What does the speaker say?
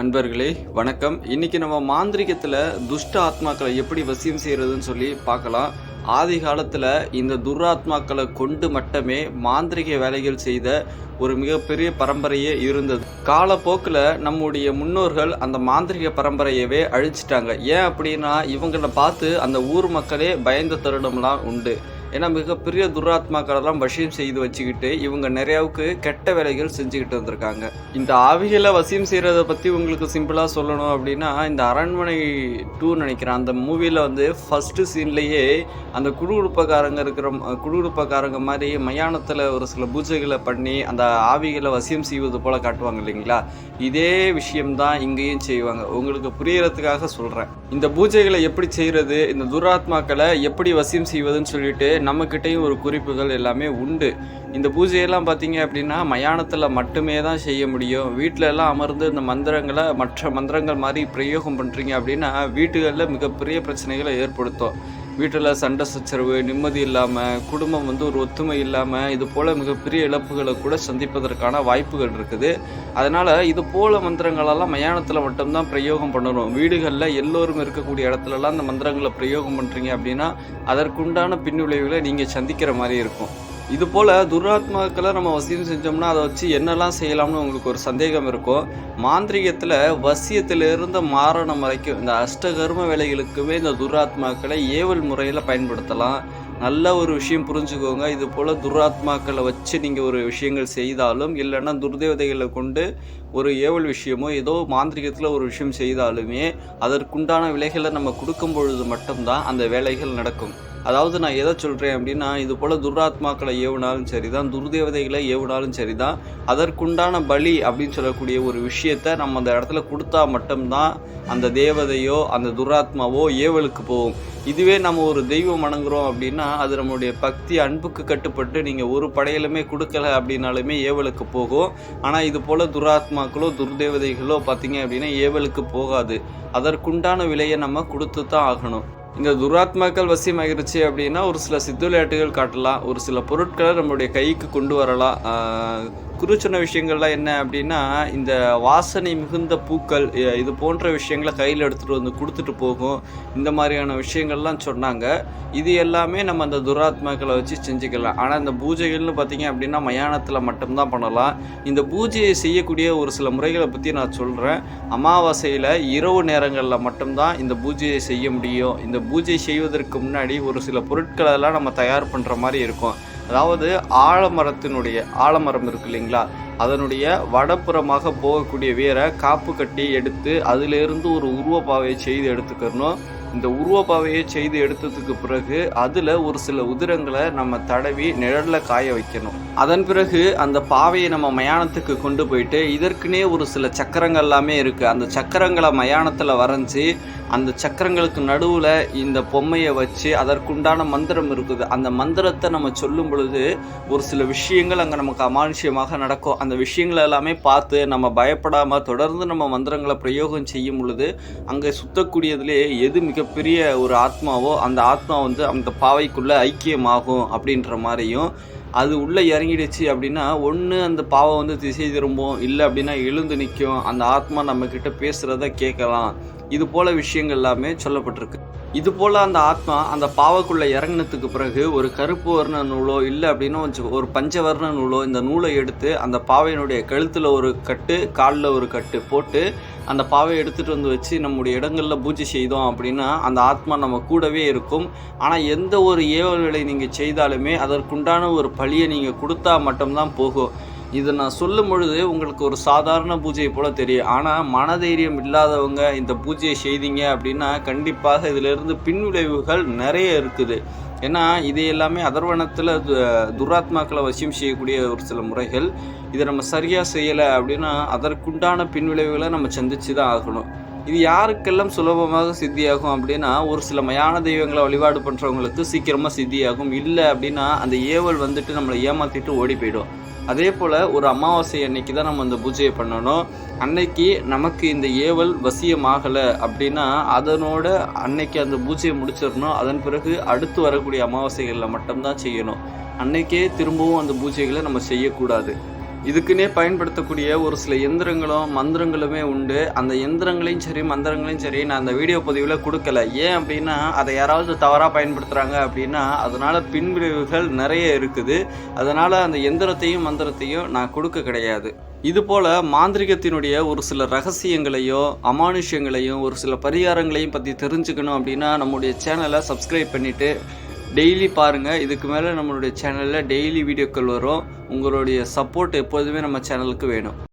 அன்பர்களே வணக்கம். இன்னைக்கு நம்ம மாந்திரிகத்தில் துஷ்ட ஆத்மாக்களை எப்படி வசியம் செய்கிறதுன்னு சொல்லி பார்க்கலாம். ஆதி காலத்தில் இந்த துராத்மாக்களை கொண்டு மட்டுமே மாந்திரிக வேலைகள் செய்த ஒரு மிகப்பெரிய பரம்பரையே இருந்தது. காலப்போக்கில் நம்முடைய முன்னோர்கள் அந்த மாந்திரிக பரம்பரையவே அழிச்சிட்டாங்க. ஏன் அப்படின்னா இவங்களை பார்த்து அந்த ஊர் மக்களே பயந்த தருணம்லாம் உண்டு. ஏன்னா மிகப்பெரிய துராத்மாக்களெல்லாம் வசியம் செய்து வச்சுக்கிட்டு இவங்க நிறையாவுக்கு கெட்ட வேலைகள் செஞ்சுக்கிட்டு வந்திருக்காங்க. இந்த ஆவிகளை வசியம் செய்கிறத பற்றி உங்களுக்கு சிம்பிளாக சொல்லணும் அப்படின்னா, இந்த அரண்மனை 2 நினைக்கிறேன், அந்த மூவியில் வந்து ஃபஸ்ட்டு சீன்லேயே அந்த குடுகுடுப்பக்காரங்க மாதிரி மயானத்தில் ஒரு சில பூஜைகளை பண்ணி அந்த ஆவிகளை வசியம் செய்வது போல் காட்டுவாங்க இல்லைங்களா? இதே விஷயம்தான் இங்கேயும் செய்வாங்க. உங்களுக்கு புரியறதுக்காக சொல்கிறேன். இந்த பூஜைகளை எப்படி செய்கிறது, இந்த துராத்மாக்களை எப்படி வசியம் செய்வதுன்னு சொல்லிட்டு நம்மக்கிட்டையும் ஒரு குறிப்புகள் எல்லாமே உண்டு. இந்த பூஜையெல்லாம் பார்த்தீங்க அப்படின்னா மயானத்தில் மட்டுமே தான் செய்ய முடியும். வீட்டில எல்லாம் அமர்ந்து இந்த மந்திரங்களை மற்ற மந்திரங்கள் மாதிரி பிரயோகம் பண்ணுறீங்க அப்படின்னா வீட்டுகளில் மிகப்பெரிய பிரச்சனைகளை ஏற்படுத்தும். வீட்டில் சண்டை சச்சரவு, நிம்மதி இல்லாமல், குடும்பம் வந்து ஒரு ஒத்துமை இல்லாமல், இது போல் மிகப்பெரிய இழப்புகளை கூட சந்திப்பதற்கான வாய்ப்புகள் இருக்குது. அதனால் இது போல் மந்திரங்களெல்லாம் மயானத்தில் மட்டும்தான் பிரயோகம் பண்ணணும். வீடுகளில் எல்லோரும் இருக்கக்கூடிய இடத்துலலாம் அந்த மந்திரங்களை பிரயோகம் பண்ணுறீங்க அப்படின்னா அதற்குண்டான பின்விளைவுகளை நீங்கள் சந்திக்கிற மாதிரி இருக்கும். இது போல் துராத்மாக்களை நம்ம வசியம் செஞ்சோம்னா அதை வச்சு என்னெல்லாம் செய்யலாம்னு உங்களுக்கு ஒரு சந்தேகம் இருக்கும். மாந்திரிகத்தில் வசியத்திலிருந்து மாரணம் வரைக்கும் இந்த அஷ்டகர்ம வேலைகளுக்குமே இந்த துராத்மாக்களை ஏவல் முறையில் பயன்படுத்தலாம். நல்ல ஒரு விஷயம் புரிஞ்சுக்கோங்க. இது போல் துராத்மாக்களை வச்சு நீங்கள் ஒரு விஷயங்கள் செய்தாலும் இல்லைன்னா துர்தேவதைகளை கொண்டு ஒரு ஏவல் விஷயமோ ஏதோ மாந்திரிகத்தில் ஒரு விஷயம் செய்தாலுமே அதற்குண்டான விலைகளை நம்ம கொடுக்கும் பொழுது மட்டும்தான் அந்த வேலைகள் நடக்கும். அதாவது நான் எதை சொல்கிறேன் அப்படின்னா, இது போல் துராத்மாக்களை ஏவுனாலும் சரி தான், துர்தேவதைகளை ஏவுனாலும் சரி தான், அதற்குண்டான பலி அப்படின்னு சொல்லக்கூடிய ஒரு விஷயத்தை நம்ம அந்த இடத்துல கொடுத்தா மட்டும்தான் அந்த தேவதையோ அந்த துராத்மாவோ ஏவலுக்கு போகும். இதுவே நம்ம ஒரு தெய்வம் வணங்குறோம் அப்படின்னா அது நம்மளுடைய பக்தி அன்புக்கு கட்டுப்பட்டு நீங்கள் ஒரு படையிலுமே கொடுக்கல அப்படின்னாலுமே ஏவலுக்கு போகும். ஆனால் இது போல் துராத்மாக்களோ துர்தேவதைகளோ பார்த்தீங்க அப்படின்னா ஏவலுக்கு போகாது. அதற்குண்டான விலையை நம்ம கொடுத்து தான் ஆகணும். இந்த துராத்மாக்கள் வசியமாகிருச்சு அப்படின்னா ஒரு சில சித்து விளையாட்டுகள் காட்டலாம், ஒரு சில பொருட்களை நம்மளுடைய கைக்கு கொண்டு வரலாம். குறிச்சொன்ன விஷயங்கள்லாம் என்ன அப்படின்னா, இந்த வாசனை மிகுந்த பூக்கள் இது போன்ற விஷயங்களை கையில் எடுத்துகிட்டு வந்து கொடுத்துட்டு போகும். இந்த மாதிரியான விஷயங்கள்லாம் சொன்னாங்க. இது எல்லாமே நம்ம அந்த துராத்மாக்களை வச்சு செஞ்சுக்கலாம். ஆனால் இந்த பூஜைகள்னு பார்த்தீங்க அப்படின்னா மயானத்தில் மட்டும்தான் பண்ணலாம். இந்த பூஜையை செய்யக்கூடிய ஒரு சில முறைகளை பற்றி நான் சொல்கிறேன். அமாவாசையில் இரவு நேரங்களில் மட்டும்தான் இந்த பூஜையை செய்ய முடியும். இந்த பூஜை செய்வதற்கு முன்னாடி ஒரு சில பொருட்களெல்லாம் நம்ம தயார் பண்ணுற மாதிரி இருக்கும். அதாவது ஆலமரம் இருக்கு இல்லைங்களா, அதனுடைய வடப்புறமாக போகக்கூடிய வேரை காப்பு கட்டி எடுத்து அதிலிருந்து ஒரு உருவப்பாவையை செய்து எடுத்துக்கணும். இந்த உருவப்பாவையை செய்து எடுத்ததுக்கு பிறகு அதில் ஒரு சில உதிரங்களை நம்ம தடவி நிழலில் காய வைக்கணும். அதன் பிறகு அந்த பாவையை நம்ம மயானத்துக்கு கொண்டு போயிட்டு இதற்குனே ஒரு சில சக்கரங்கள் எல்லாமே இருக்குது. அந்த சக்கரங்களை மயானத்தில் வரைஞ்சி அந்த சக்கரங்களுக்கு நடுவில் இந்த பொம்மையை வச்சு அதற்குண்டான மந்திரம் இருக்குது. அந்த மந்திரத்தை நம்ம சொல்லும் பொழுது ஒரு சில விஷயங்கள் அங்கே நமக்கு அமானுஷ்யமாக நடக்கும். அந்த விஷயங்களை எல்லாமே பார்த்து நம்ம பயப்படாமல் தொடர்ந்து நம்ம மந்திரங்களை பிரயோகம் செய்யும் பொழுது அங்கே சுத்தக்கூடியதுலே எது மிகப்பெரிய ஒரு ஆத்மாவோ அந்த ஆத்மா வந்து அந்த பாவைக்குள்ளே ஐக்கியமாகும் அப்படின்ற மாதிரியும், அது உள்ளே இறங்கிடுச்சு அப்படின்னா ஒன்று அந்த பாவை வந்து திசை திரும்பும், இல்லை அப்படின்னா எழுந்து நிற்கும், அந்த ஆத்மா நம்மக்கிட்ட பேசுகிறத கேட்கலாம். இது போல் விஷயங்கள் எல்லாமே சொல்லப்பட்டிருக்கு. இது போல் அந்த ஆத்மா அந்த பாவைக்குள்ளே இறங்கினதுக்கு பிறகு ஒரு கருப்பு வர்ண நூலோ இல்லை அப்படின்னா ஒரு பஞ்சவர்ண நூலோ இந்த நூலை எடுத்து அந்த பாவையினுடைய கழுத்தில் ஒரு கட்டு காலில் ஒரு கட்டு போட்டு அந்த பாவையை எடுத்துகிட்டு வந்து வச்சு நம்முடைய இடங்களில் பூஜை செய்தோம் அப்படின்னா அந்த ஆத்மா நம்ம கூடவே இருக்கும். ஆனால் எந்த ஒரு ஏவல் வேலை நீங்கள் செய்தாலுமே அதற்குண்டான ஒரு பழியை நீங்கள் கொடுத்தா மட்டும்தான் போகும். இதை நான் சொல்லும் பொழுது உங்களுக்கு ஒரு சாதாரண பூஜையை போல் தெரியும். ஆனால் மனதைரியம் இல்லாதவங்க இந்த பூஜையை செய்தீங்க அப்படின்னா கண்டிப்பாக இதிலிருந்து பின்விளைவுகள் நிறைய இருக்குது. ஏன்னா இது எல்லாமே அதர்வனத்தில் துராத்மாக்களை வசியம் செய்யக்கூடிய ஒரு சில முறைகள். இதை நம்ம சரியாக செய்யலை அப்படின்னா அதற்குண்டான பின்விளைவுகளை நம்ம சந்திச்சு தான் ஆகணும். இது யாருக்கெல்லாம் சுலபமாக சித்தியாகும் அப்படின்னா ஒரு சில மயான தெய்வங்களை வழிபாடு பண்ணுறவங்களுக்கு சீக்கிரமாக சித்தியாகும். இல்லை அப்படின்னா அந்த ஏவல் வந்துட்டு நம்மளை ஏமாற்றிட்டு ஓடி போயிடும். அதே போல் ஒரு அமாவாசை அன்னைக்கு தான் நம்ம அந்த பூஜையை பண்ணணும். அன்னைக்கு நமக்கு இந்த ஏவல் வசியமாகலை அப்படின்னா அதனோட அன்னைக்கு அந்த பூஜையை முடிச்சிடணும். அதன் பிறகு அடுத்து வரக்கூடிய அமாவாசைகளில் மட்டும்தான் செய்யணும். அன்னைக்கே திரும்பவும் அந்த பூஜைகளை நம்ம செய்யக்கூடாது. இதுக்குன்னே பயன்படுத்தக்கூடிய ஒரு சில எந்திரங்களும் மந்திரங்களுமே உண்டு. அந்த எந்திரங்களையும் சரி மந்திரங்களையும் சரி நான் அந்த வீடியோ பதிவில் கொடுக்கல. ஏன் அப்படின்னா அதை யாராவது தவறாக பயன்படுத்துகிறாங்க அப்படின்னா அதனால் பின்விளைவுகள் நிறைய இருக்குது. அதனால் அந்த எந்திரத்தையும் மந்திரத்தையும் நான் கொடுக்க கிடையாது. இதுபோல் மாந்திரிகத்தினுடைய ஒரு சில ரகசியங்களையோ அமானுஷ்யங்களையும் ஒரு சில பரிகாரங்களையும் பற்றி தெரிஞ்சுக்கணும் அப்படின்னா நம்முடைய சேனலை சப்ஸ்கிரைப் பண்ணிவிட்டு டெய்லி பாருங்கள். இதுக்கு மேலே நம்மளுடைய சேனலில் டெய்லி வீடியோக்கள் வரும். உங்களுடைய சப்போர்ட் எப்போதுமே நம்ம சேனலுக்கு வேணும்.